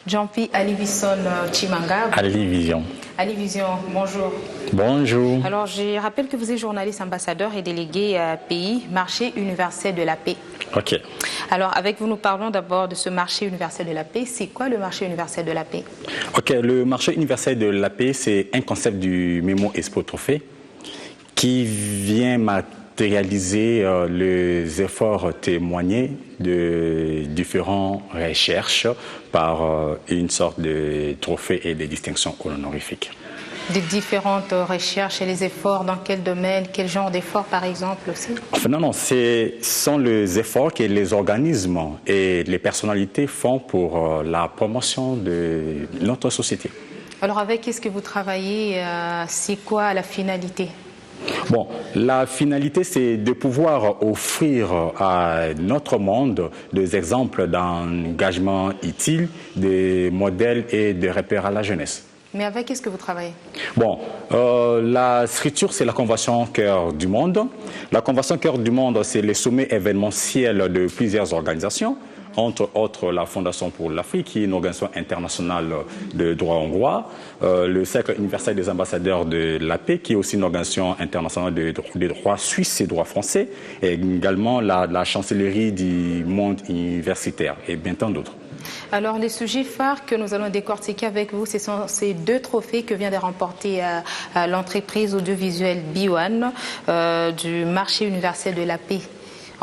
Jean-Pierre Alivisson Chimanga. Alivision. Alivision, bonjour. Bonjour. Alors, je rappelle que vous êtes journaliste, ambassadeur et délégué pays Marché universel de la paix. Ok. Alors, avec vous, nous parlons d'abord de ce marché universel de la paix. C'est quoi le marché universel de la paix? Ok, le marché universel de la paix, c'est un concept du Memo Expo Trophée qui vient matérialiser les efforts témoignés de différentes recherches par une sorte de trophée et de distinction honorifique. Des différentes recherches et les efforts, dans quel domaine, quel genre d'efforts par exemple aussi? Enfin, non, ce sont les efforts que les organismes et les personnalités font pour la promotion de notre société. Alors avec qu'est-ce que vous travaillez? C'est quoi la finalité? Bon, la finalité, c'est de pouvoir offrir à notre monde des exemples d'engagement utile, des modèles et des repères à la jeunesse. Mais avec qu'est-ce que vous travaillez? Bon, la structure, c'est la Convention Cœur du Monde. La Convention Cœur du Monde, c'est les sommets événementiels de plusieurs organisations, entre autres la Fondation pour l'Afrique, qui est une organisation internationale de droit hongrois, le Cercle universel des ambassadeurs de la paix, qui est aussi une organisation internationale de droit suisse et droit français, et également la chancellerie du monde universitaire, et bien tant d'autres. Alors, les sujets phares que nous allons décortiquer avec vous, ce sont ces deux trophées que vient de remporter l'entreprise audiovisuelle B1 du marché universel de la paix.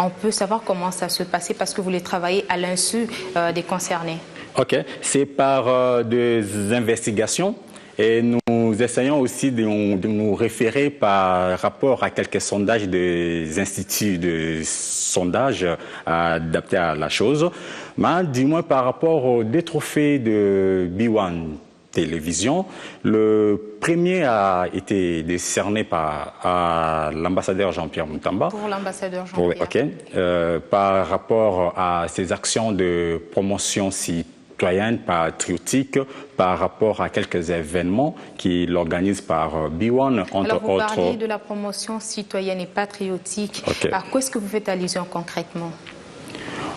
On peut savoir comment ça se passait parce que vous les travaillez à l'insu des concernés. Ok, c'est par des investigations et nous essayons aussi de nous référer par rapport à quelques sondages des instituts de sondage adaptés à la chose. Mais du moins par rapport aux deux trophées de B1 Télévision, le premier a été décerné par l'ambassadeur Jean-Pierre Moutamba. Pour l'ambassadeur Jean-Pierre. Ok. Par rapport à ses actions de promotion citoyenne, patriotique, par rapport à quelques événements qu'il organise par B1, entre autres. Alors vous parlez de la promotion citoyenne et patriotique. Okay. À quoi est-ce que vous faites allusion concrètement?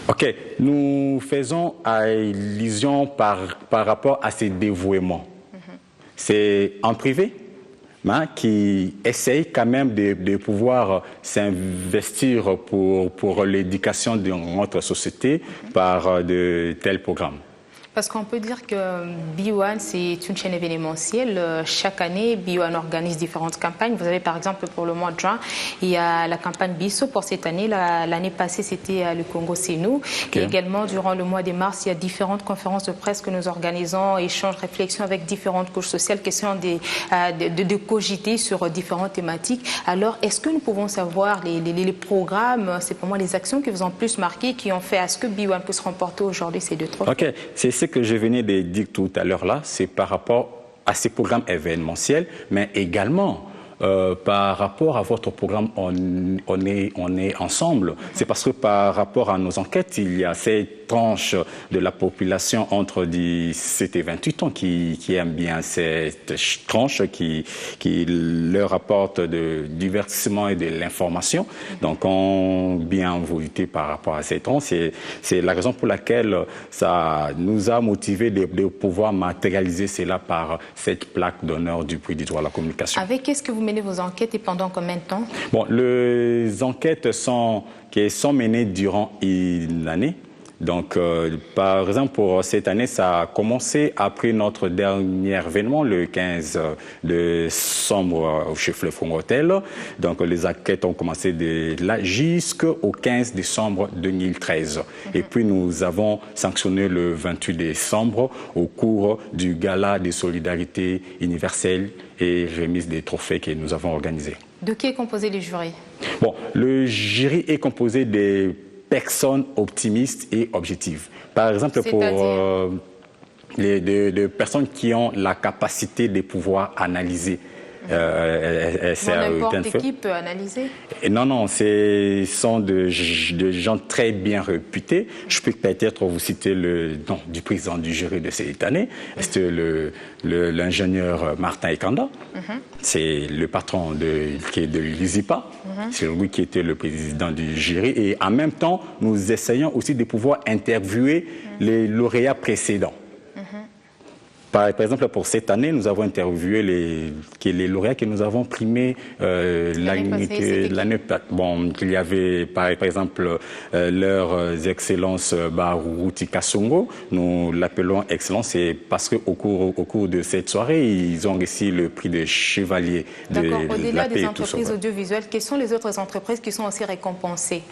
Ok, nous faisons allusion par rapport à ces dévouements. C'est en privé, hein, qui essaye quand même de pouvoir s'investir pour l'éducation de notre société par de tels programmes. Parce qu'on peut dire que B1, c'est une chaîne événementielle. Chaque année, B1 organise différentes campagnes. Vous avez par exemple pour le mois de juin, il y a la campagne BISO pour cette année. L'année passée, c'était le Congo, c'est nous. Okay. Et également, durant le mois de mars, il y a différentes conférences de presse que nous organisons, échanges, réflexions avec différentes couches sociales, question de cogiter sur différentes thématiques. Alors, est-ce que nous pouvons savoir les programmes, c'est pour moi les actions qui vous ont plus marqué, qui ont fait à ce que B1 puisse remporter aujourd'hui ces deux trophées? Ok, c'est ce que je venais de dire tout à l'heure là, c'est par rapport à ces programmes événementiels, mais également par rapport à votre programme on est ensemble. C'est parce que par rapport à nos enquêtes, il y a cette tranche de la population entre 17 et 28 ans qui aime bien cette tranche qui leur apporte de divertissement et de l'information. Donc on bien voté par rapport à cette tranche. C'est la raison pour laquelle ça nous a motivé de pouvoir matérialiser cela par cette plaque d'honneur du prix du droit à la communication. Avec qu'est-ce que vous menez vos enquêtes et pendant combien de temps? Bon, les enquêtes sont menées durant une année. Donc, par exemple, pour cette année, ça a commencé après notre dernier événement, le 15 décembre au Chef-Fleuve Hôtel. Donc, les enquêtes ont commencé de là jusqu'au 15 décembre 2013. Et puis, nous avons sanctionné le 28 décembre au cours du gala de solidarité universelle et remise des trophées que nous avons organisé. De qui est composé le jury? Bon, le jury est composé des personnes optimistes et objectives. Par exemple, pour les personnes qui ont la capacité de pouvoir analyser. N'importe qui peut analyser? Non, ce sont de gens très bien réputés. Je peux peut-être vous citer le nom du président du jury de cette année. C'est l'ingénieur Martin Ekanda. C'est le patron de l'ISIPA. C'est lui qui était le président du jury. Et en même temps, nous essayons aussi de pouvoir interviewer les lauréats précédents. Par exemple, pour cette année, nous avons interviewé les lauréats que nous avons primés l'année passée. Bon, il y avait par exemple leurs excellences Baruti Kasongo, nous l'appelons excellence, c'est parce qu'au cours de cette soirée, ils ont reçu le prix de chevalier de la paix. D'accord, au-delà des entreprises audiovisuelles, quelles sont les autres entreprises qui sont aussi récompensées?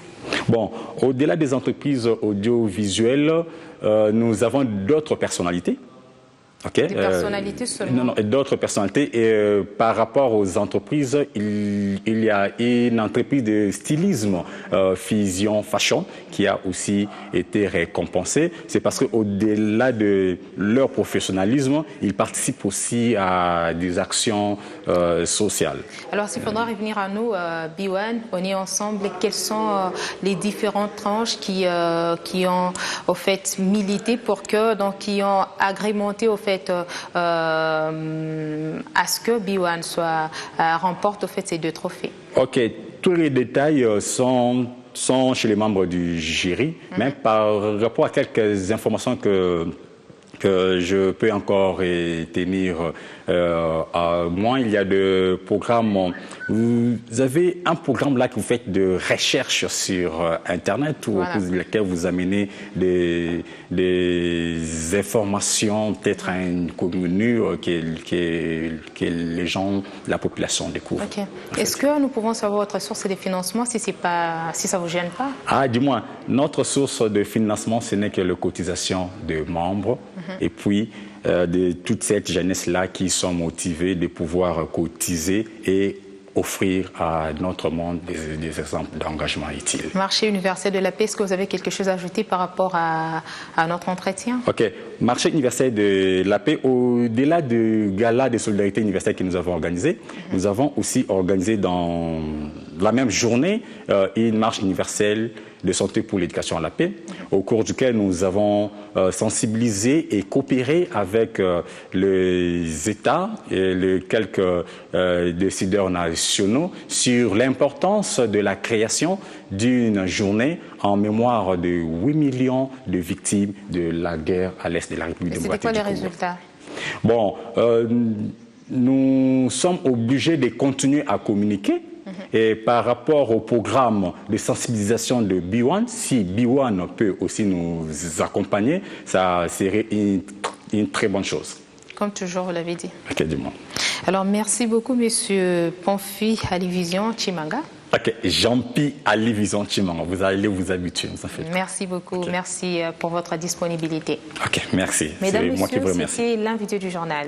Bon, au-delà des entreprises audiovisuelles, nous avons d'autres personnalités. Okay. Des personnalités seulement? Non, d'autres personnalités. Et par rapport aux entreprises, il y a une entreprise de stylisme, Fusion Fashion, qui a aussi été récompensée. C'est parce qu'au-delà de leur professionnalisme, ils participent aussi à des actions sociales. Alors, s'il faudra revenir à nous, B1, on est ensemble. Quelles sont les différentes tranches qui ont au fait milité pour que, donc, qui ont agrémenté au fait à ce que B1 remporte au fait ces 2 trophées? Ok, tous les détails sont chez les membres du jury, mais par rapport à quelques informations que je peux encore tenir à moi, il y a des programmes. Vous avez un programme là que vous faites de recherche sur Internet ou voilà, au cours de laquelle vous amenez des informations peut-être inconnues que les gens, la population découvrent. Okay. Est-ce que nous pouvons savoir votre source de financement si ça ne vous gêne pas? Ah, dis-moi, notre source de financement, ce n'est que la cotisation de membres et puis de toute cette jeunesse-là qui sont motivés de pouvoir cotiser et offrir à notre monde des exemples d'engagement utiles. Marché universel de la paix, est-ce que vous avez quelque chose à ajouter par rapport à notre entretien? Ok. Marché universel de la paix, au-delà du gala de solidarité universelle que nous avons organisé, nous avons aussi organisé dans la même journée une marche universelle de santé pour l'éducation à la paix, au cours duquel nous avons sensibilisé et coopéré avec les États et les quelques décideurs nationaux sur l'importance de la création d'une journée en mémoire de 8 millions de victimes de la guerre à l'est de la République démocratique du Congo. C'était quoi les résultats? Bon, nous sommes obligés de continuer à communiquer. Et par rapport au programme de sensibilisation de B1, si B1 peut aussi nous accompagner, ça serait une très bonne chose. Comme toujours, vous l'avez dit. Ok, dis-moi. Alors, merci beaucoup, Monsieur Pamphile Alivision Tshimanga. Ok, Jean-Pi Alivision Tshimanga. Vous allez vous habituer, ça fait. Merci beaucoup. Okay. Merci pour votre disponibilité. Ok, merci. Mesdames, Messieurs, c'était l'invité du journal.